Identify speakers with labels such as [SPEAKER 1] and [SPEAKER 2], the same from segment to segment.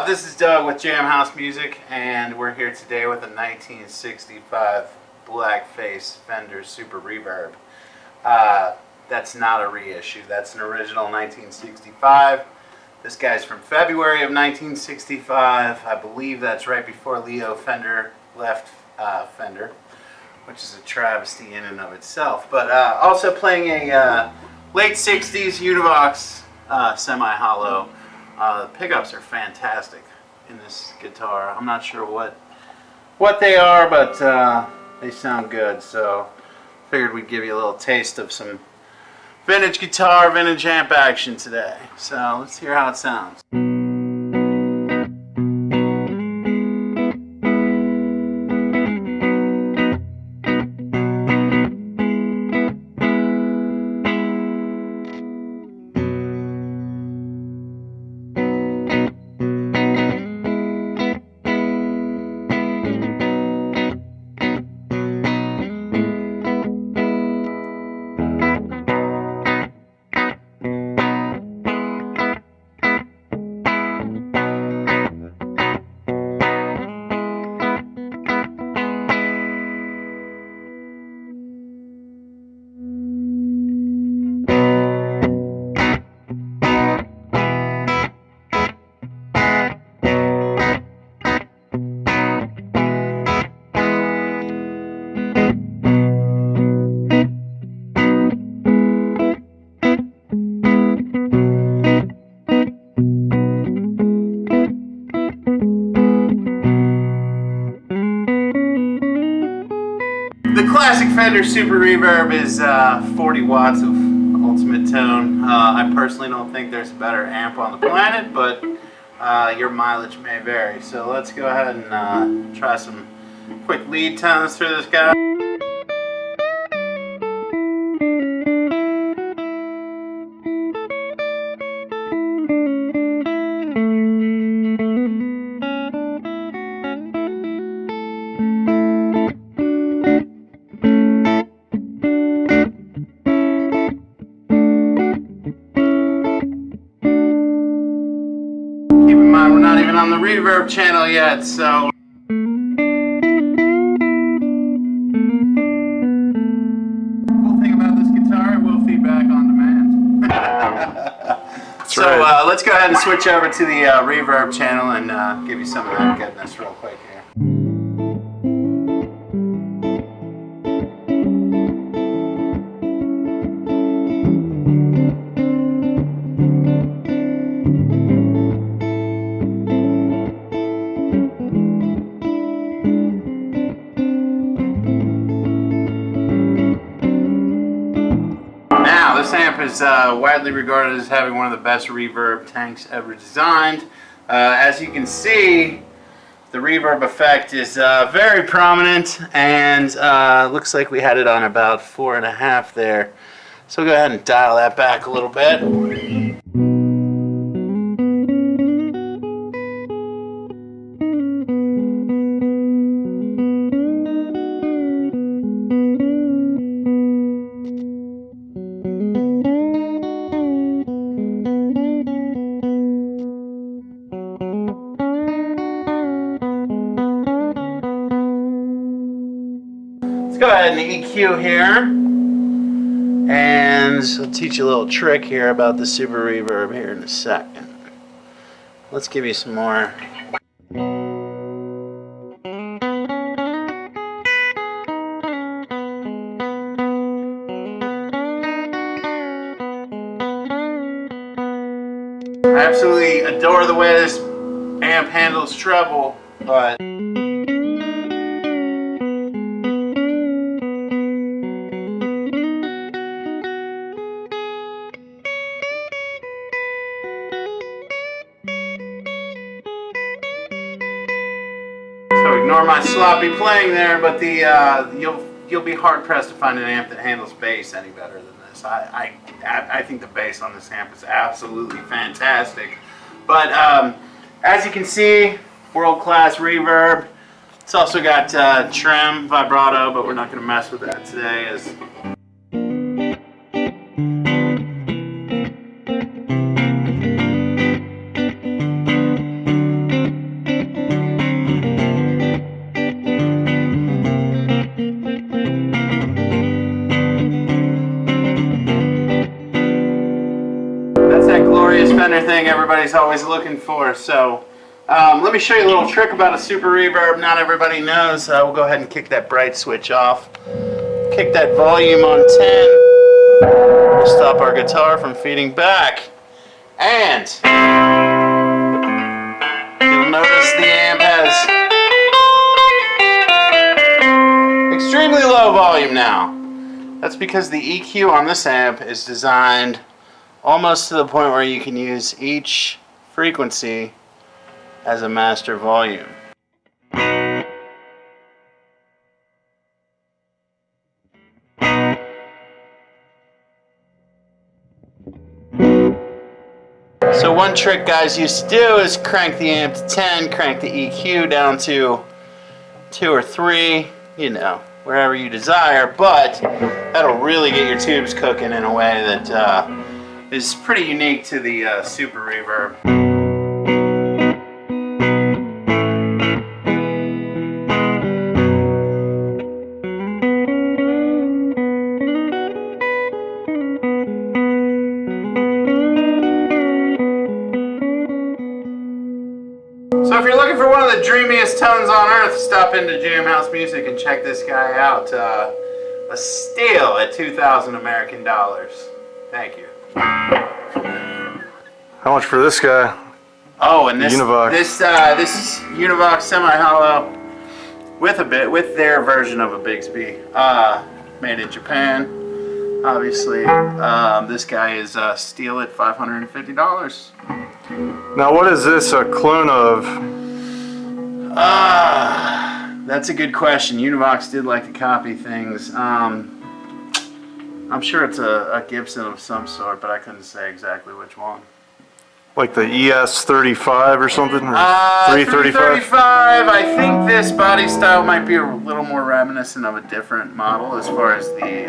[SPEAKER 1] This is Doug with Jam House Music, and we're here today with a 1965 blackface Fender Super Reverb. That's not a reissue, that's an original 1965. This guy's from February of 1965. I believe that's right before Leo Fender left Fender, which is a travesty in and of itself. But also playing a late 60s Univox Semi-Hollow. The pickups are fantastic in this guitar. I'm not sure what they are, but they sound good. So figured we'd give you a little taste of some vintage guitar, vintage amp action today. So let's hear how it sounds. The classic Fender Super Reverb is 40 watts of ultimate tone. I personally don't think there's a better amp on the planet, but your mileage may vary. So let's go ahead and try some quick lead tones through this guy. We're not even on the reverb channel yet, so cool thing about this guitar, it will feedback on demand. So right. Let's go ahead and switch over to the reverb channel and give you some of that goodness real quick here. This amp is widely regarded as having one of the best reverb tanks ever designed. As you can see, the reverb effect is very prominent, and looks like we had it on about 4.5 there. So we'll go ahead and dial that back a little bit. Let's go ahead and EQ here, and I'll teach you a little trick here about the Super Reverb here in a second. Let's give you some more. I absolutely adore the way this amp handles treble, but so ignore my sloppy playing there, but you'll be hard pressed to find an amp that handles bass any better than this. I think the bass on this amp is absolutely fantastic. But as you can see, world-class reverb. It's also got trim, vibrato, but we're not going to mess with that today. As thing everybody's always looking for. So let me show you a little trick about a Super Reverb not everybody knows. We'll go ahead and kick that bright switch off. Kick that volume on 10. We'll stop our guitar from feeding back. And you'll notice the amp has extremely low volume now. That's because the EQ on this amp is designed almost to the point where you can use each frequency as a master volume. So one trick guys used to do is crank the amp to 10, crank the EQ down to 2 or 3, you know, wherever you desire, but that'll really get your tubes cooking in a way that is pretty unique to the Super Reverb. So if you're looking for one of the dreamiest tones on earth, stop into Jam House Music and check this guy out. A steal at 2,000 American dollars. Thank you.
[SPEAKER 2] How much for this guy?
[SPEAKER 1] Oh, and this
[SPEAKER 2] Univox.
[SPEAKER 1] This is Univox Semi-Hallow with their version of a Bigsby, made in Japan. Obviously, this guy is steal at $550.
[SPEAKER 2] Now, what is this a clone of?
[SPEAKER 1] That's a good question. Univox did like to copy things. I'm sure it's a Gibson of some sort, but I couldn't say exactly which one.
[SPEAKER 2] Like the ES35 or something? Or
[SPEAKER 1] 335. I think this body style might be a little more reminiscent of a different model as far as the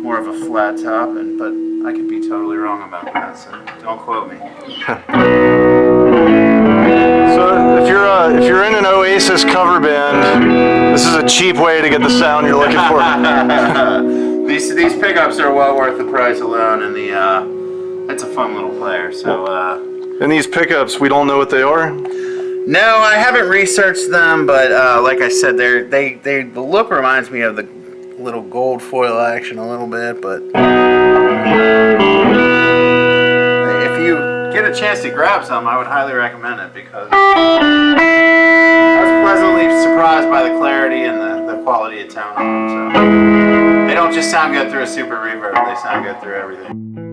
[SPEAKER 1] more of a flat top, but I could be totally wrong about that, so don't quote me.
[SPEAKER 2] So if you're in an Oasis cover band, this is a cheap way to get the sound you're looking for.
[SPEAKER 1] These pickups are well worth the price alone, and it's a fun little player. So.
[SPEAKER 2] And these pickups, we don't know what they are?
[SPEAKER 1] No, I haven't researched them, but like I said, the look reminds me of the little gold foil action a little bit, but if you get a chance to grab some, I would highly recommend it because I was pleasantly surprised by the clarity and the quality of tone on them. So they don't just sound good through a Super Reverb, they sound good through everything.